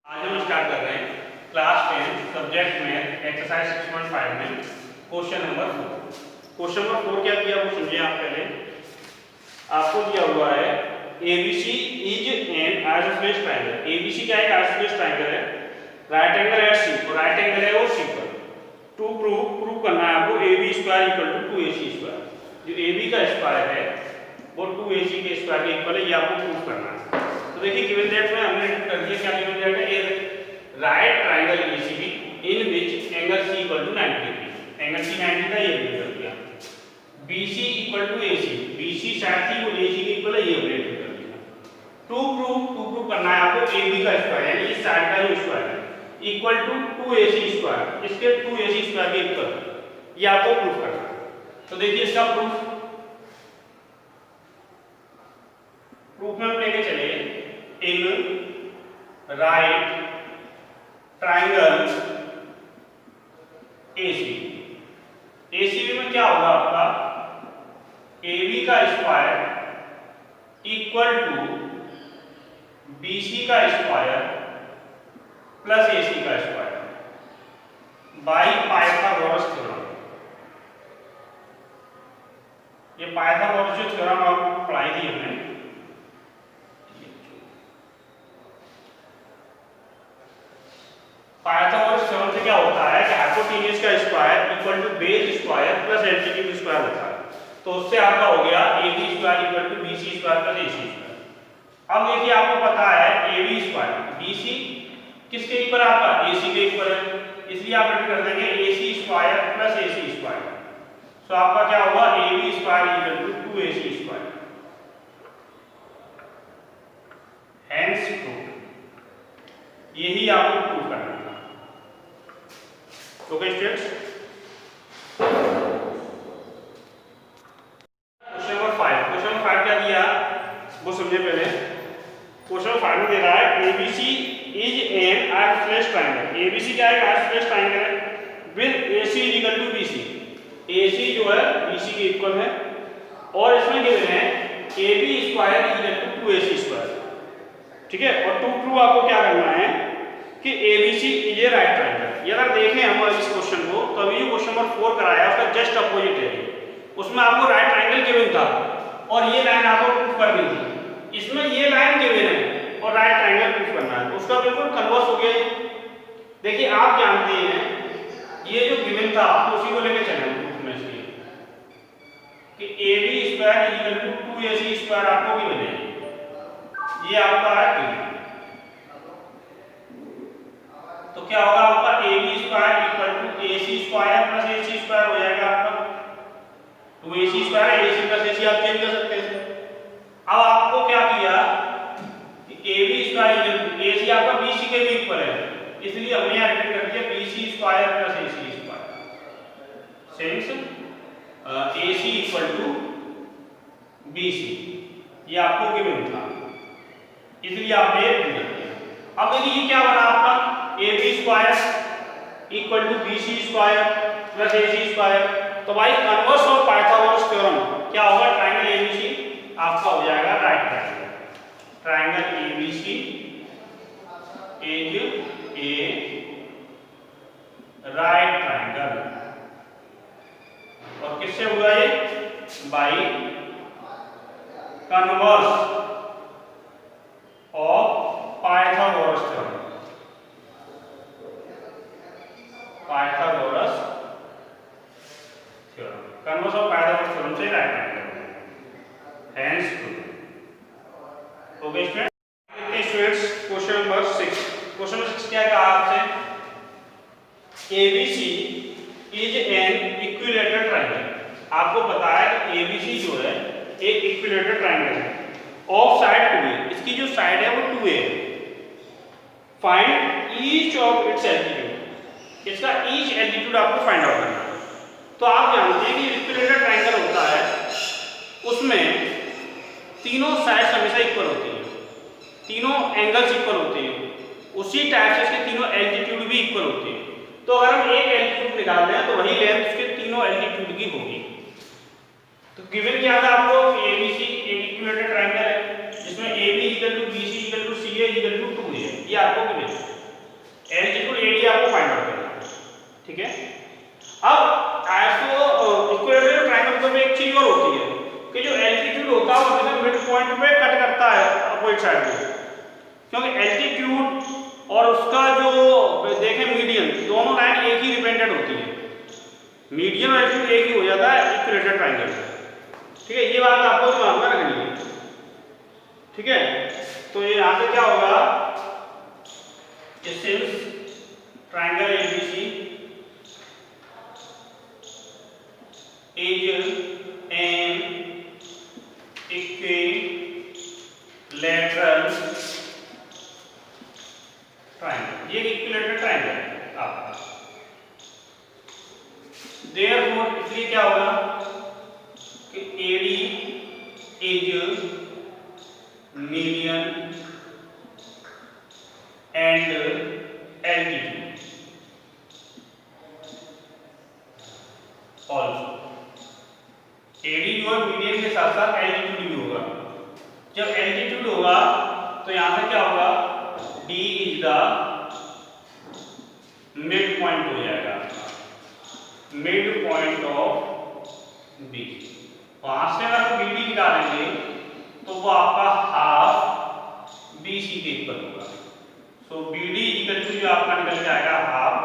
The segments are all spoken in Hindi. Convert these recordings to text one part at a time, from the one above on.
आज हम स्टार्ट कर रहे हैं क्लास 10 सब्जेक्ट में एक्सरसाइज 6.5 में क्वेश्चन नंबर 4। क्वेश्चन नंबर 4 क्या दिया वो समझिए आप पहले। आपको दिया हुआ है ABC is an isosceles triangle. ABC क्या है? आइसोसेलेस ट्रायंगल है, राइट एंगल एट C, और राइट एंगल है वो C पर। टू प्रूव करना है आपको AB square equal to 2AC square. जो AB का स्क्वायर है वो 2AC के स्क्वायर के इक्वल है, ये आपको प्रूव करना है। तो देखिए गिवन दैट में हमने कर दिया क्या गिवन दैट है, a right triangle ACB in which angle C equal to 90 degree. Angle C 90 का ये गिवन कर दिया। BC equal to AC, BC side थी वो AC के इक्वल है, ये हमने कर दिया। टू प्रूव करना है आपको AB का स्क्वायर यानी इस साइड का जो स्क्वायर है इक्वल टू 2AC स्क्वायर, इसके 2AC स्क्वायर के इक्वल, ये आपको प्रूफ करना है। तो देखिए इसका प्रूफ में हम लेके चले इन राइट ट्रायंगल ACB में क्या होगा आपका AB का स्क्वायर इक्वल टू BC का स्क्वायर प्लस AC का स्क्वायर बाई पाइथागोरस थ्योरम। ये पाइथागोरस जो थ्योरम आपको पढ़ाई थी हमने, पाइथागोरस थ्योरम से क्या होता है कि हाइपोटेन्यूज का square equal to base square plus altitude square होता है। तो उससे आपका हो गया AB square equal to BC square plus AC square. अब देखिए आपको पता है AB स्क्वायर BC किसके इक्वल है? आपका AC के इक्वल है, इसलिए आप ऐड कर देंगे AC square plus AC square. So आपका क्या होगा AB square equal to 2AC square. Hence proof, यही आपको प्रूफ करना है। ओके स्टूडेंट्स, क्वेश्चन नंबर 5 क्या दिया वो समझिए पहले। क्वेश्चन नंबर 5 में दे रहा है ABC is an isosceles triangle. ABC क्या है? आइसोसेलेस ट्रायंगल है with AC is equal to BC। AC जो है BC के इक्वल है, और इसमें गिवन है AB square is equal to 2AC square. ठीक है, और टू प्रूव आपको क्या करना है कि ABC is a right triangle. ये अगर देखें हम इस क्वेश्चन को, तो अभी जो क्वेश्चन नंबर 4 कराया उसका जस्ट अपोजिट है। उसमें आपको राइट ट्रायंगल गिवन था और ये लाइन आपको प्रूफ करनी थी। इसमें ये लाइन गिवन है और राइट ट्रायंगल प्रूफ करना है, तो उसका बिल्कुल कन्वर्स हो गया। देखिए आप जानते हैं ये जो गिवन था आपको उसी को लेके चलें प्रूफ में इसलिए कि AB square is equal to 2AC square आपको गिवन है, ये आपका है गिवन। तो क्या होगा आपका AB square equal to AC square plus AC square हो जाएगा आपका। तो AC स्क्वायर है, AC प्लस AC आप चेंज कर सकते हैं। अब आपको क्या किया कि AB square equal to AC आपका BC के भी इक्वल है, इसलिए हमने यहां ऐड कर दिया BC square plus AC square. Since AC equal to BC, ये आपको गिवन था, इसलिए आपने ऐड कर दिया। अब देखिए ये क्या बना आपका AB square equal to BC square plus AC square. तो भाई कन्वर्स ऑफ पाइथागोरस थ्योरम क्या होगा? ट्रायंगल ABC आपका हो जाएगा right triangle. Triangle ABC is a right triangle, और किससे हुआ ये? By converse of Pythagoras theorem. Pythagoras theorem, converse of Pythagoras theorem से right triangle. Hence proof. Okay student, students question number 6। Question number 6 क्या कहा आपसे? ABC is an equilateral triangle. आपको पता है कि ABC जो है एक इक्विलैटरल ट्रायंगल है ऑफ साइड 2A, इसकी जो साइड है वो 2A है। Find each of its altitude, इसका ईच एल्टीट्यूड आपको फाइंड आउट करना है। तो आप जानते हैं कि इक्विलैटरल ट्रायंगल होता है उसमें तीनों साइड्स हमेशा इक्वल होती हैं, तीनों एंगल्स इक्वल होते हैं, उसी टाइप से इसके तीनों एल्टीट्यूड भी इक्वल होते हैं। तो अगर हम एक एल्टीट्यूड निकालते हैं तो वही लेंथ उसके तीनों एल्टीट्यूड की होगी। तो गिवन क्या था आपको? ABC एक इक्विलैटरल ट्रायंगल है जिसमें AB equal to BC equal to CA equal to 2A, ये आपको गिवन है। एल्टीट्यूड एडी आपको फाइंड आउट करना है, ठीक है। अब आइसो इक्विलेटरल ट्रायंगल में एक चीज और होती है कि जो एल्टीट्यूड होता है वो हमेशा मिड पॉइंट पे कट करता है अपोजिट साइड में, क्योंकि एल्टीट्यूड और उसका जो देखें मीडियन, दोनों लाइन एक ही रिप्रेजेंटेड होती है, मीडियन और एल्टीट्यूड एक ही हो जाता है इक्विलेटरल ट्रायंगल, ठीक है। ये बात आपको दिमाग में रखनी है, ठीक है। तो ये यहां से क्या होगा, since triangle ABC is an equilateral triangle, ये इक्विलेटरल ट्रायंगल है आपका। देयरफॉर इसलिए क्या होगा कि AD is median and altitude also। AD जो है मीडियन के साथ साथ एल्टीट्यूड भी होगा। जब एल्टीट्यूड होगा तो यहां से क्या होगा, D is the mid point हो जाएगा, मिड पॉइंट ऑफ बी। वहां से अगर बीडी निकालेंगे तो वो आपका हाफ बीसी के इक्वल होगा। सो बीडी इक्वल टू जो आपका निकल जाएगा हाफ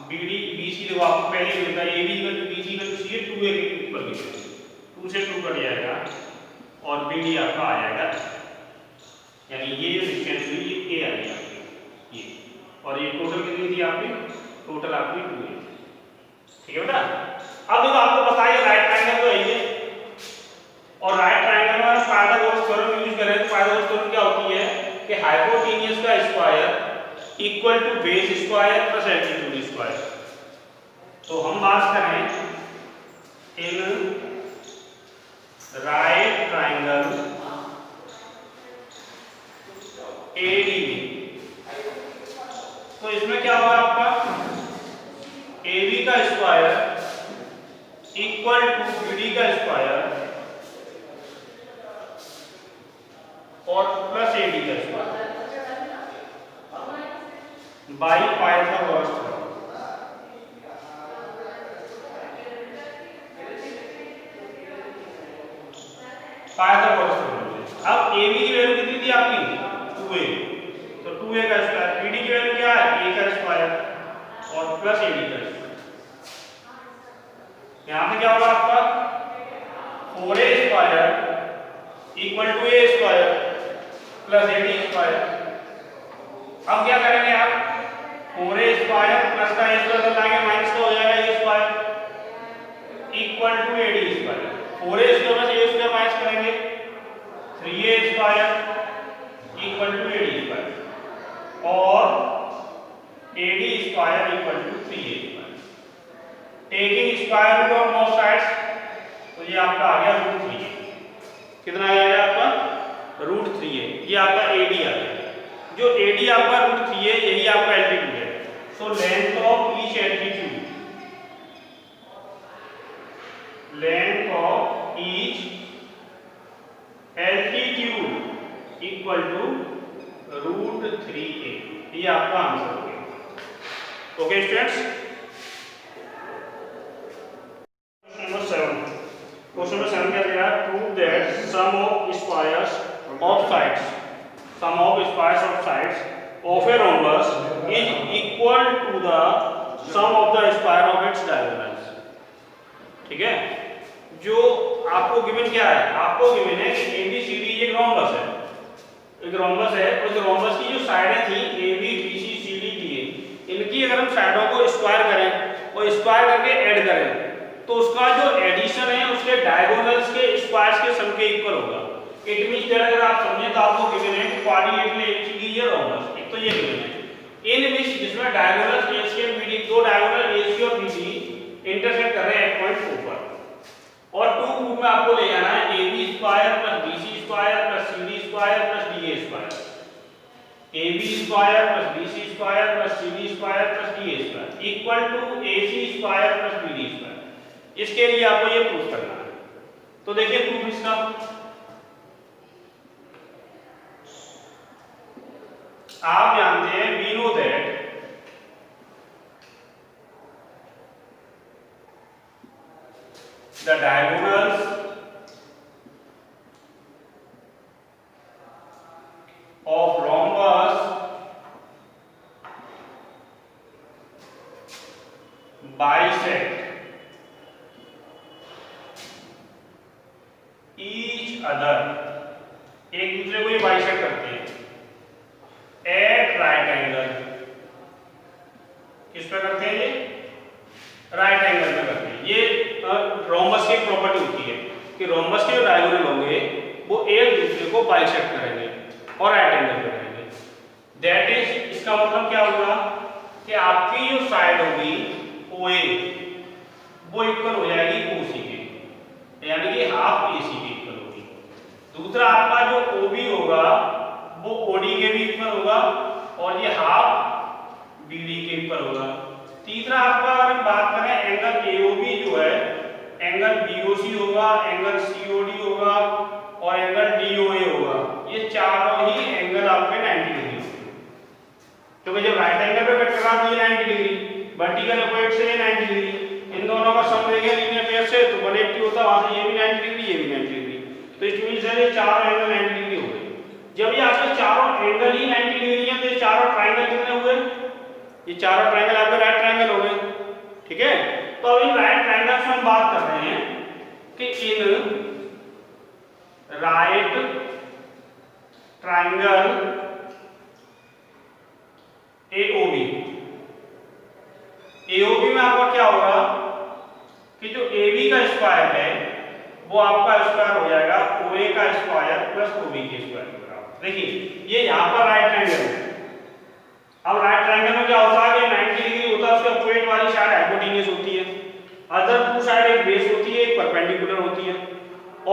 बीडी बीसी, जो आपको पहले ही मिलता है AB equal to BC equal to C 2a के इक्वल है, 2 से 2 कट जाएगा और BD आपका आ जाएगा, यानी ये जो डिस्टेंस हुई ये A आ गया ये, और ये टोटल कितनी थी आपकी, टोटल आपकी 2 है, ठीक है बेटा। अब देखो आपको पता है राइट ट्रायंगल तो है ये, और राइट ट्रायंगल में पाइथागोरस थ्योरम यूज करें तो पाइथागोरस थ्योरम क्या होती है कि हाइपोटेन्यूज का square equal to base square plus altitude square. तो हम बात करें इन राइट ट्रायंगल ADB, तो इसमें क्या होगा आपका AB का स्क्वायर इक्वल टू BD का स्क्वायर और प्लस AD का square by Pythagoras theorem. Pythagoras theorem. अब AB की वैल्यू कितनी थी आपकी 2a, तो 2a का स्क्वायर, BD की वैल्यू क्या है a का स्क्वायर और प्लस AD का स्क्वायर। यहां पे क्या होगा आपका 4a square equal to a square plus AD square. अब क्या करेंगे आप 4a स्क्वायर प्लस का a स्क्वायर लाएंगे, माइनस का हो जाएगा a square equal to AD square. 4a square plus a square minus करेंगे 3a square equal to AD square और AD square equal to 3a square. Taking square root of both sides, तो ये आपका आ गया √3a। कितना आ जाएगा आपका √3a, ये आपका AD आ गया। जो AD आपका √3a यही आपका एल्टीट्यूड है। So length of each altitude, length of each altitude equal to √3a, ये आपका आंसर हो गया। ओके स्टूडेंट्स, क्वेश्चन नंबर 7 क्या दे रहा है, prove that sum of squares of sides, sum of squares of sides of a rhombus is equal to the sum of the square of its diagonals. ठीक है, जो आपको गिवन क्या है, आपको गिवन है कि ABCD एक रोम्बस है, एक रोम्बस है। उस रोम्बस की जो साइडें थी AB BC CD DA, इनकी अगर हम साइडों को स्क्वायर करें और स्क्वायर करके ऐड करें तो उसका जो एडिशन है उसके डायगोनल्स के स्क्वायर्स के सम के इक्वल होगा। इट मींस दैट अगर आप समझें तो आपको गिवन है कि कोऑर्डिनेट में एक चीज ये रोम्बस, एक तो ये गिवन है इन विच जिसमें डायगोनल्स AC और BD, दो डायगोनल AC और BD इंटरसेक्ट कर रहे हैं एक पॉइंट 2 पर, और 2 ग्रुप में आपको ले जाना है AB square plus BC square plus CD square plus DA square, AB square plus BC square plus CD square plus DA square equal to AC square plus BD square. इसके लिए आपको ये प्रूफ करना है। तो देखिए प्रूफ इसका, आप जानते हैं we know that the diagonals of rhombus bisect each other, एक दूसरे को ये बाइसेक्ट करते हैं एट राइट एंगल। किस पे करते हैं ये? राइट एंगल पे करते हैं। ये रोम्बस की प्रॉपर्टी होती है कि रोम्बस के जो डायगोनल होंगे वो एक दूसरे को बाइसेक्ट करेंगे और राइट एंगल पे करेंगे। दैट इज, इसका मतलब क्या होगा कि आपकी जो साइड होगी OA वो इक्वल हो जाएगी OC के, यानी कि हाफ AC के इक्वल होगी। दूसरा आपका जो OB होगा वो OD के भी इक्वल होगा और ये हाफ BD के इक्वल होगा। तीसरा आपका अगर हम बात करें एंगल AOB जो है, एंगल BOC होगा, एंगल COD होगा और एंगल DOA होगा। ये चारों ही एंगल आपके 90 डिग्री होंगे, क्योंकि जब राइट एंगल पे कट करा तो ये 90 डिग्री, वर्टिकल अपोजिट से ये 90 डिग्री, इन दोनों का सम देंगे लीनियर पेयर से तो 180 होता है, वहां से ये भी 90 डिग्री ये भी 90 डिग्री, तो इट मींस है ये चारों एंगल 90 डिग्री हो गए। जब ये आपके चारों एंगल ही 90 डिग्री हैं तो ये चारों ट्रायंगल कितने हुए? ये चारों ट्रायंगल आपके राइट ट्रायंगल हो गए, ठीक है। तो अब इन राइट ट्रायंगल से हम बात कर रहे हैं कि इन राइट ट्रायंगल AOB में आपका क्या होगा कि जो AB का स्क्वायर है वो आपका स्क्वायर हो जाएगा OA का स्क्वायर प्लस OB के स्क्वायर के बराबर। देखिए ये यहाँ पर राइट ट्रायंगल है। अब राइट ट्रायंगल में क्या होता है कि 90 डिग्री होता है, उसके अपोजिट वाली साइड हाइपोटेन्यूस होती है, अदर टू साइड एक बेस होती है एक परपेंडिकुलर होती है।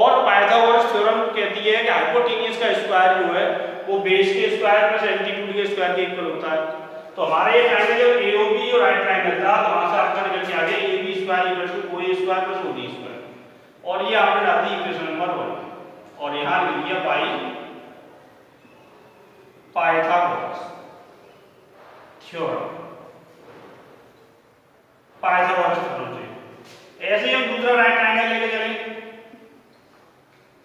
और पाइथागोरस थ्योरम कहती है कि हाइपोटेन्यूस का स्क्वायर जो है वो बेस के स्क्वायर प्लस एल्टीट्यूड के स्क्वायर के इक्वल होता है। तो हमारे ये ट्रायंगल जब AOB और राइट ट्रायंगल था तो वहां से आपका निकल के आ गया AB square equal to OA square plus OB square, और ये आपने डाल दी इक्वेशन नंबर 1 और यहां लिख दिया bye Pythagoras theorem, Pythagoras theorem से। ऐसे ही हम दूसरा राइट ट्रायंगल लेके चलें।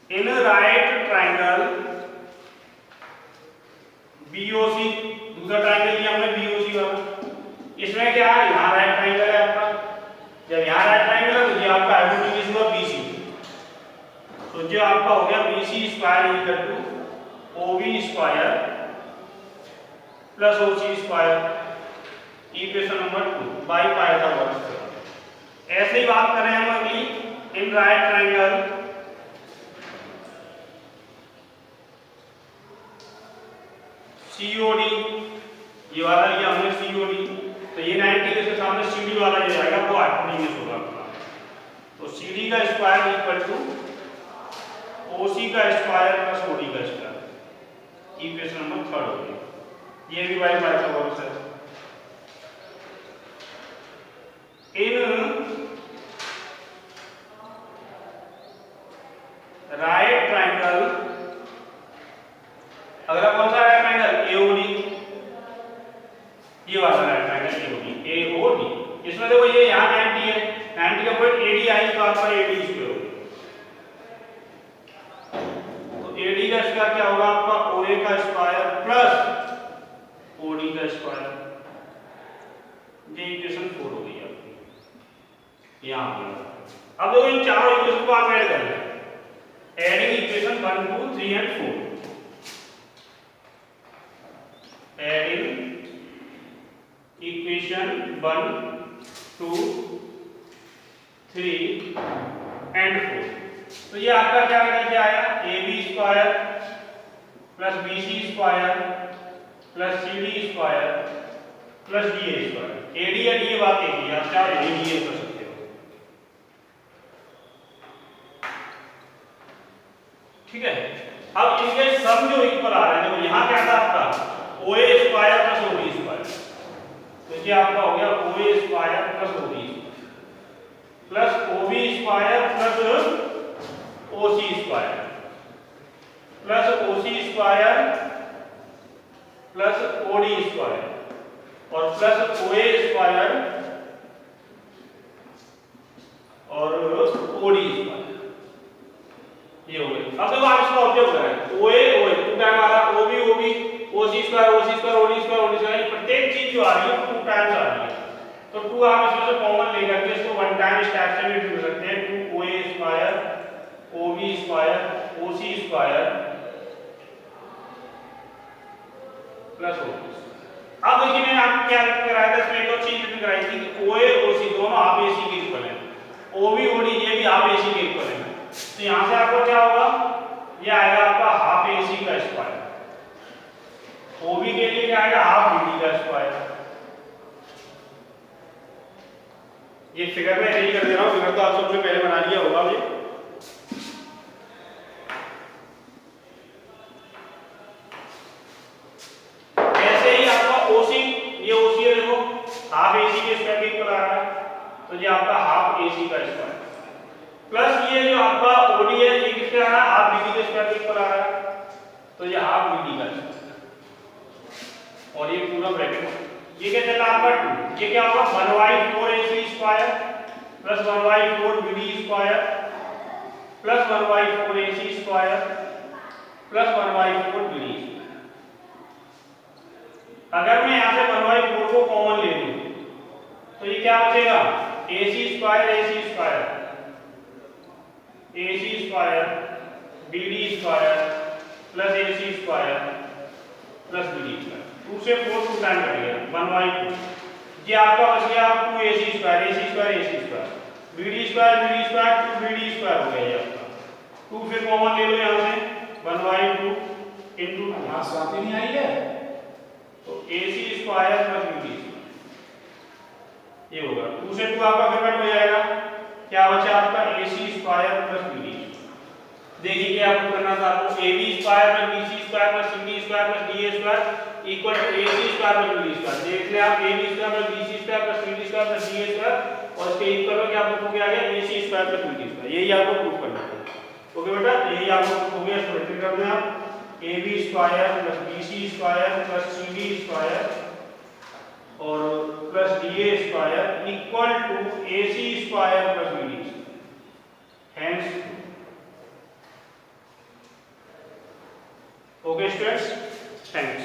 इन राइट ट्रायंगल BOC, दूसरा ट्रायंगल लिया हमने BOC वाला, इसमें क्या है यहाँ राइट ट्रायंगल है आपका, जब यहाँ राइट ट्रायंगल है तो ये आपका हाइपोटेन्यूस हुआ BC, तो जो आपका हो गया BC square equal to OB square plus OC square, equation number 2 by Pythagoras theorem. ऐसे ही बात करें हम अगली इन राइट ट्रायंगल COD, ये वाला लिया हमने COD, तो ये 90 के सामने CD वाला जो आएगा वो हाइपोटेन्यूस होगा आपका, तो CD का स्क्वायर इक्वल टू OC का स्क्वायर प्लस OD का स्क्वायर, इक्वेशन नंबर 3 हो गई। ये भी बाय पाइथागोरस है। इन राइट ट्रायंगल, अगला कौन सा राइट ट्रायंगल? AOD, ये वाला राइट ट्रायंगल AOD। इसमें देखो ये यहाँ 90 है, 90 का पॉइंट AD आई तो आपका AD स्क्वायर होगा, तो AD का स्क्वायर क्या होगा आपका OA का स्क्वायर प्लस OD का स्क्वायर, ये इक्वेशन 4 हो गई आपकी यहाँ पर। अब देखो इन चारों इक्वेशन को आप ऐड कर लें, adding equation 1 2 3 and 4, adding equation 1 2 3 and 4, तो ये आपका क्या निकल के आया AB square plus BC square plus CD square plus DA square. AD या DA बात एक ही, आप चाहे AD DA कर सकते हो, ठीक है। अब इनके सम जो इक्वल आ रहे हैं, देखो यहाँ क्या था आपका OA square plus OB square, तो ये आपका हो गया OA square plus OB plus OB square plus OC square plus OC square plus OD square और प्लस OA स्क्वायर और ओडी स्क्वायर। ये हो गया। अब देखो आप इसको ऑब्जर्व करें, ओए ओए 2 टाइम आ रहा, ओबी ओबी, ओसी स्क्वायर ओडी स्क्वायर, प्रत्येक चीज जो आ रही है 2 टाइम्स आ रही है। तो 2 आप इसमें से कॉमन ले करके इसको 1 टाइम स्टेप से भी लिख सकते हैं, 2 ओए स्क्वायर ओबी स्क्वायर ओसी स्क्वायर प्लस ओबी। अब देखिए मैंने आपको क्या कराया था, इसमें एक और चीज भी कराई थी कि ओए ओसी दोनों हाफ एसी के इक्वल है, ओबी ओडी ये भी हाफ एसी के इक्वल है। तो यहां से आपको क्या होगा, ये आएगा आपका हाफ एसी का स्क्वायर, ओबी के लिए क्या आएगा हाफ बीडी का स्क्वायर। ये फिगर में रेडी कर दे रहा हूं, फिगर तो आप सबने पहले बना लिया होगा। ये ऐसे ही आपका ओसी, ये ओसी है देखो हाफ एसी के स्क्वायर के इक्वल आ रहा है, तो ये आपका हाफ एसी का स्क्वायर प्लस ये जो आपका ओडी है ये किसके आ रहा है, हाफ बीडी के स्क्वायर के इक्वल आ रहा है, तो ये हाफ बीडी का स्क्वायर और ये पूरा ब्रैकेट। ये क्या चला आपका 2, ये क्या होगा 1/4 AC square plus 1/4 BD square plus 1/4 AC square plus 1/4 BD square. अगर मैं यहां से 1/4 को कॉमन ले लूं तो ये क्या बचेगा, AC square BD square plus AC square plus BD square. 2 से 4 2 टाइम कट गया 1/2। ये आपका बच गया 2 AC square BD square 2 BD square हो गया ये आपका। 2 फिर कॉमन ले लो यहां से 1/2 इनटू 2 हां स्वाति नहीं आई है, तो AC square plus BD square ये होगा। 2 से 2 आपका फिर कट हो जाएगा, क्या बचा आपका AC स्क्वायर प्लस BD। देखिए क्या आपको करना था, आपको AB square plus BC square plus CD square plus DA square equal to AC square plus BD square. देख ले आप AB square plus BC square plus CD square plus DA square और इसके इक्वल में क्या आपको क्या आ गया AC square plus BD square. यही आपको प्रूफ करना है। ओके बेटा, यही आपको प्रूफ हो गया। इसको रिपीट कर दें आप, AB square plus BC square plus CD square और plus DA square equal to AC square plus BD square. Hence okay students, thanks.